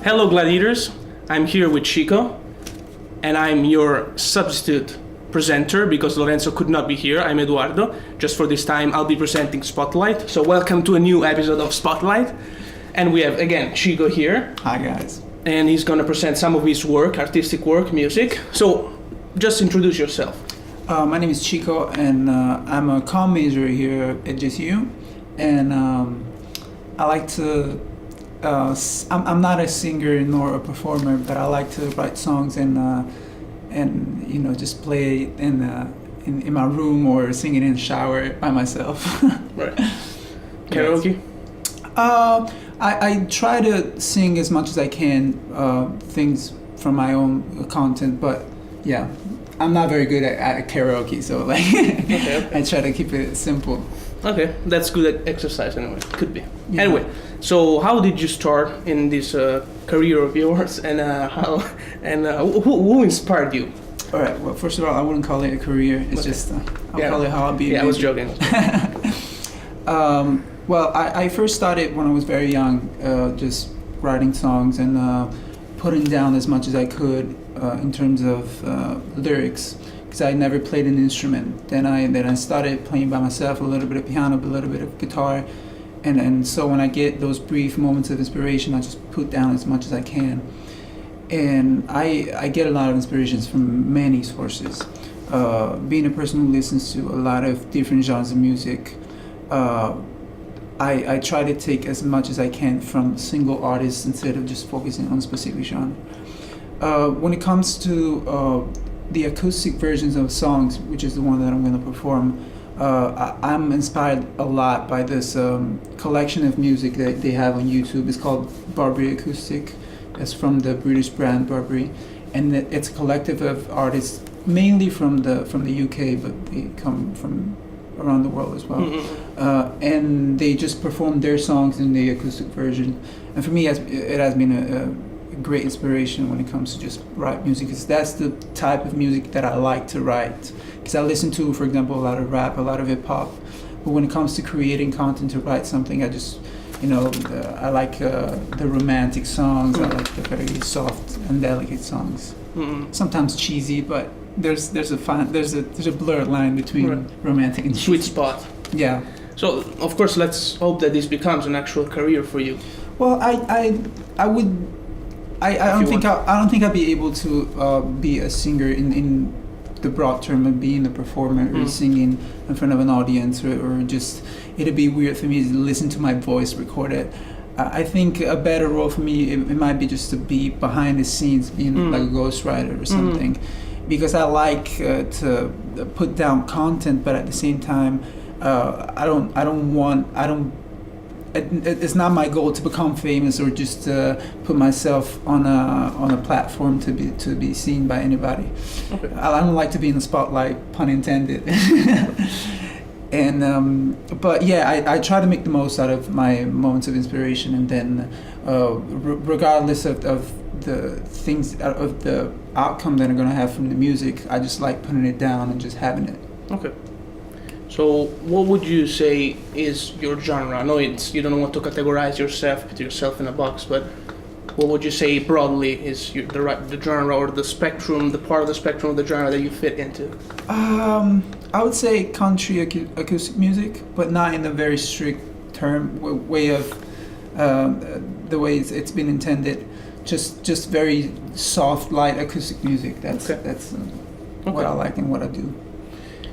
Hello Gladiators, I'm here with Chico, and I'm your substitute presenter because Lorenzo could not be here. I'm Eduardo. Just for this time, I'll be presenting Spotlight. So welcome to a new episode of Spotlight. And we have, again, Chico here. Hi guys. And he's gonna present some of his work, artistic work, music. So just introduce yourself. My name is Chico, and I'm a comm major here at JCU. And I like to, I'm not a singer nor a performer, but I like to write songs and you know, just play in my room or sing it in the shower by myself. Right. Karaoke? I try to sing as much as I can, things from my own content, but yeah, I'm not very good at karaoke, so like okay. I try to keep it simple. Okay, that's good exercise anyway. Could be. Yeah. Anyway, so how did you start in this career of yours, and who inspired you? All right. Well, first of all, I wouldn't call it a career. It's okay. Just I'll call it how I'll be. Yeah, I was joking. Well, I first started when I was very young, just writing songs and putting down as much as I could in terms of lyrics, because I never played an instrument. Then I started playing by myself, a little bit of piano, a little bit of guitar, and so when I get those brief moments of inspiration, I just put down as much as I can. And I get a lot of inspirations from many sources. Being a person who listens to a lot of different genres of music, I try to take as much as I can from single artists instead of just focusing on a specific genre. When it comes to the acoustic versions of songs, which is the one that I'm going to perform, I'm inspired a lot by this collection of music that they have on YouTube. It's called Burberry Acoustic. It's from the British brand Burberry, and it's a collective of artists mainly from the UK, but they come from around the world as well. Mm-hmm. And they just perform their songs in the acoustic version. And for me, it has been a great inspiration when it comes to just write music, because that's the type of music that I like to write. Because I listen to, for example, a lot of rap, a lot of hip hop, but when it comes to creating content to write something, I just, you know, I like the romantic songs. I like the very soft and delicate songs. Mm-hmm. Sometimes cheesy, but there's a blurred line between romantic and cheesy. Sweet spot. Yeah. So of course, let's hope that this becomes an actual career for you. Well, I don't think I'd be able to be a singer in the broad term of being a performer or singing in front of an audience, or just, it'd be weird for me to listen to my voice recorded. I think a better role for me, it might be just to be behind the scenes, being like a ghostwriter or something, because I like to put down content, but at the same time, it's not my goal to become famous or just to put myself on a platform to be seen by anybody. Okay. I don't like to be in the spotlight, pun intended. And but yeah, I try to make the most out of my moments of inspiration, and then regardless of the things, of the outcome that I'm gonna have from the music, I just like putting it down and just having it. Okay. So what would you say is your genre? I know you don't want to categorize yourself, put yourself in a box, but what would you say broadly is the genre, or the spectrum, the part of the spectrum of the genre that you fit into? I would say country acoustic music, but not in a very strict term way of the way it's been intended. Just very soft, light acoustic music. That's what I like and what I do.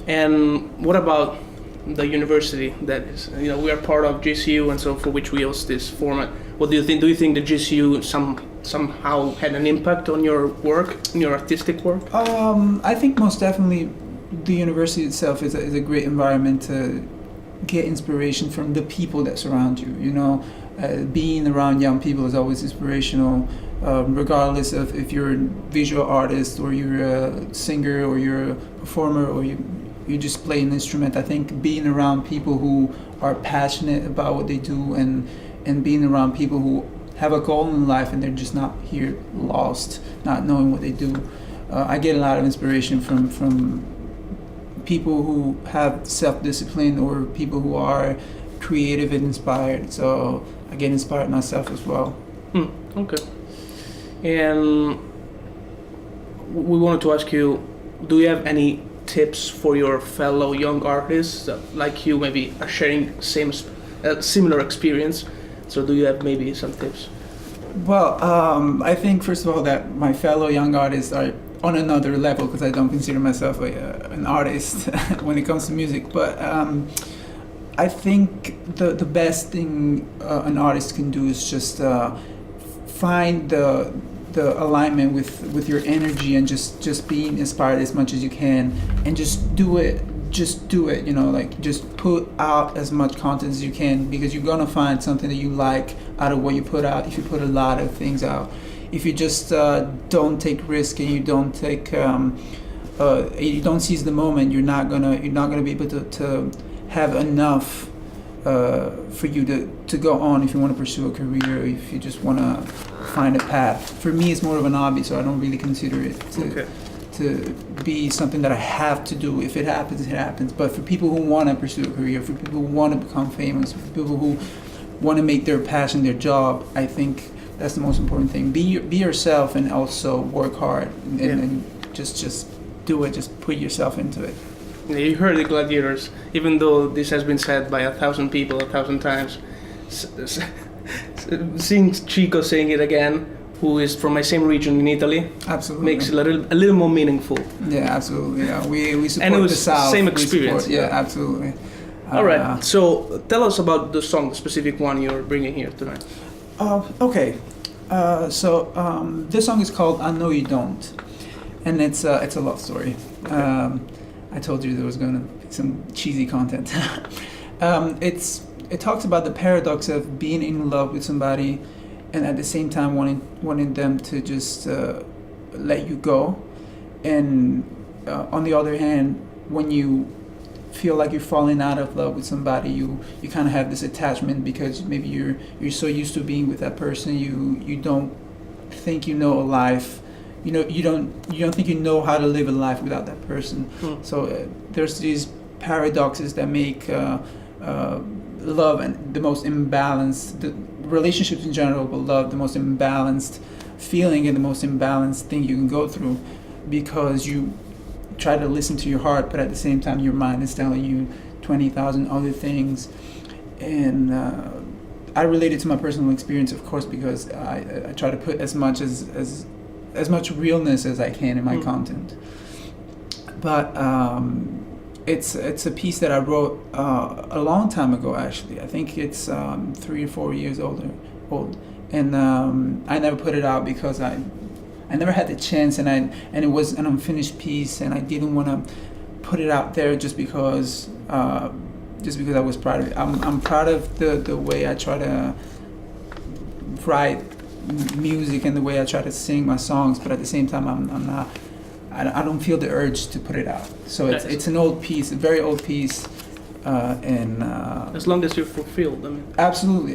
And what about the university that is, you know, we are part of JCU, and so for which we host this format? What do you think? Do you think the JCU somehow had an impact on your work, on your artistic work? I think most definitely the university itself is a great environment to get inspiration from the people that surround you. You know, being around young people is always inspirational, regardless of if you're a visual artist or you're a singer or you're a performer or you just play an instrument. I think being around people who are passionate about what they do, and being around people who have a goal in life and they're just not here lost, not knowing what they do. I get a lot of inspiration from people who have self-discipline, or people who are creative and inspired. So I get inspired myself as well. Okay. And we wanted to ask you, do you have any tips for your fellow young artists that, like you, maybe are sharing similar experience? So do you have maybe some tips? Well, I think first of all that my fellow young artists are on another level because I don't consider myself an artist when it comes to music. But I think the best thing an artist can do is just find the alignment with your energy and just being inspired as much as you can and just do it, you know, like just put out as much content as you can, because you're gonna find something that you like out of what you put out if you put a lot of things out. If you just don't take risk and you don't take you don't seize the moment, you're not gonna be able to have enough for you to go on if you want to pursue a career, if you just want to find a path. For me, it's more of an hobby, so I don't really consider it to be something that I have to do. If it happens, it happens. But for people who want to pursue a career, for people who want to become famous, for people who want to make their passion their job, I think that's the most important thing. Be yourself and also work hard and just do it. Just put yourself into it. Yeah, you heard the gladiators, even though this has been said by 1,000 people 1,000 times. Seeing Chico saying it again, who is from my same region in Italy, absolutely makes it a little more meaningful. Yeah, absolutely. Yeah, we support and it was the South. Same experience. Yeah, absolutely. All right. So tell us about the song, the specific one you're bringing here tonight. Okay. So this song is called "I Know You Don't," and it's a love story. Okay. I told you there was going to be some cheesy content. It talks about the paradox of being in love with somebody and at the same time wanting them to just let you go. And on the other hand, when you feel like you're falling out of love with somebody, you kind of have this attachment because maybe you're so used to being with that person, you don't think you know a life. You don't think you know how to live a life without that person. So there's these paradoxes that make love and the most imbalanced, the relationships in general, but love the most imbalanced feeling and the most imbalanced thing you can go through, because you try to listen to your heart, but at the same time your mind is telling you 20,000 other things. And I relate it to my personal experience, of course, because I try to put as much realness as I can in my content. But it's a piece that I wrote a long time ago, actually. I think it's 3 or 4 years old, and I never put it out because I never had the chance, and it was an unfinished piece, and I didn't want to put it out there just because I was proud of it. I'm proud of the way I try to write music and the way I try to sing my songs, but at the same time I don't feel the urge to put it out. So it's an old piece, a very old piece, and as long as you're fulfilled, I mean. Absolutely.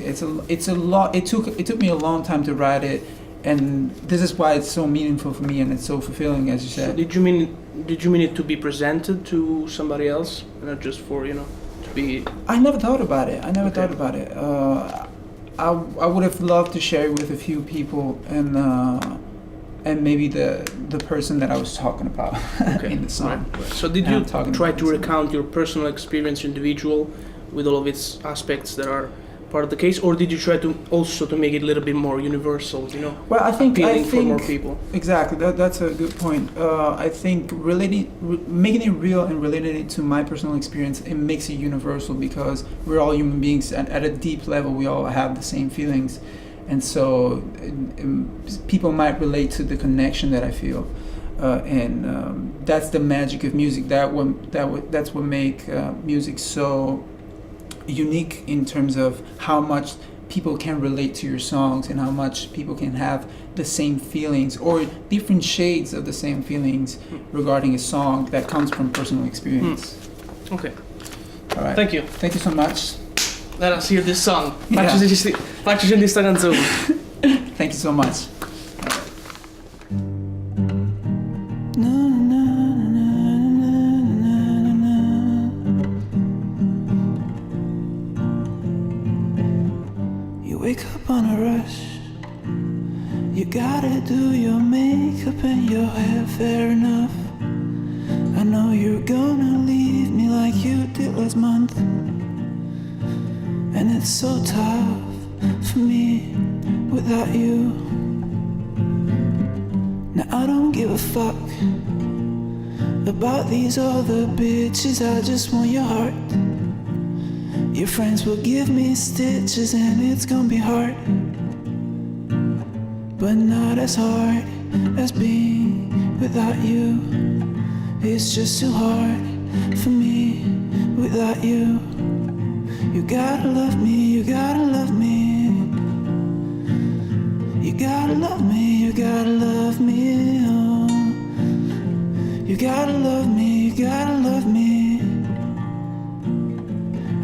It's a lot. It took me a long time to write it, and this is why it's so meaningful for me and it's so fulfilling, as you said. So did you mean it to be presented to somebody else, not just for to be? I never thought about it. I would have loved to share it with a few people, and maybe the person that I was talking about in the song. Right. So did you try to recount your personal experience, individual, with all of its aspects that are part of the case, or did you try to also to make it a little bit more universal? Well, I think for more people. Exactly. That's a good point. I think making it real and relating it to my personal experience, it makes it universal, because we're all human beings. At a deep level, we all have the same feelings, and so people might relate to the connection that I feel, and that's the magic of music. That's what make music so unique in terms of how much people can relate to your songs and how much people can have the same feelings or different shades of the same feelings regarding a song that comes from personal experience. Okay. All right. Thank you. Thank you so much. Let us hear this song. Yeah. Facci sentire sta canzone. Thank you so much. wake up on a rush. You gotta do your makeup and your hair, fair enough. I know you're gonna leave me like you did last month. And it's so tough for me without you. Now I don't give a fuck about these other bitches, I just want your heart. Your friends will give me stitches and it's gonna be hard, but not as hard as being without you. It's just too hard for me without you. You gotta love me, you gotta love me. You gotta love me, you gotta love me. Oh. You gotta love me, you gotta love me.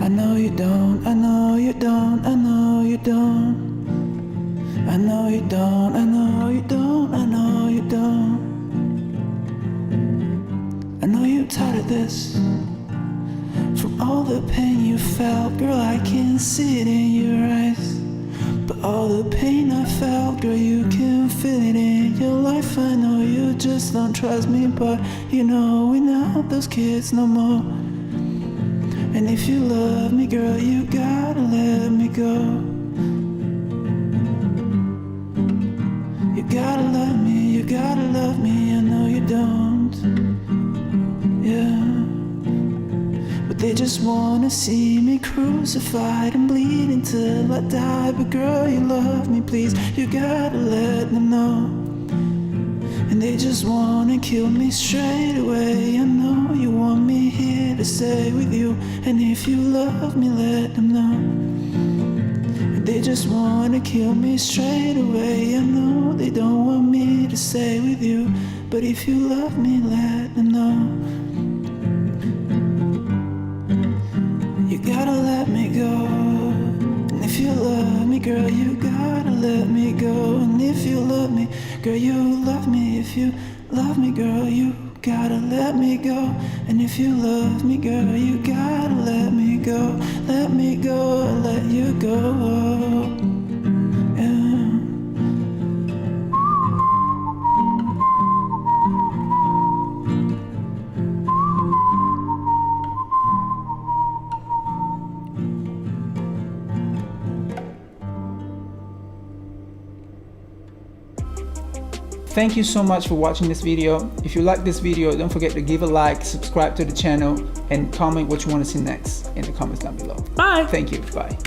I know you don't, I know you don't, I know you don't. I know you don't, I know you don't, I know you don't. I know you're tired of this. From all the pain you felt, girl, I can see it in your eyes. But all the pain I felt, girl, you can feel it in your life. I know you just don't trust me, but you know we not have those kids no more. And if you love me, girl, you gotta let me go. You gotta love me, you gotta love me, I know you don't. Yeah. But they just wanna see me crucified and bleeding till I die. But girl, you love me, please, you gotta let them know. And they just wanna kill me straight away. I know you want me here to stay with you. And if you love me, let them know. And they just wanna kill me straight away. I know they don't want me to stay with you. But if you love me, let them know. You gotta let me go. And if you love me, girl, you gotta let me go. And if you love me, girl, you love me. If you love me, girl, you gotta let me go. And if you love me, girl, you gotta let me go. Let me go, let you go. Yeah. Thank you so much for watching this video. If you like this video, don't forget to give a like, subscribe to the channel, and comment what you want to see next in the comments down below. Bye. Thank you. Bye.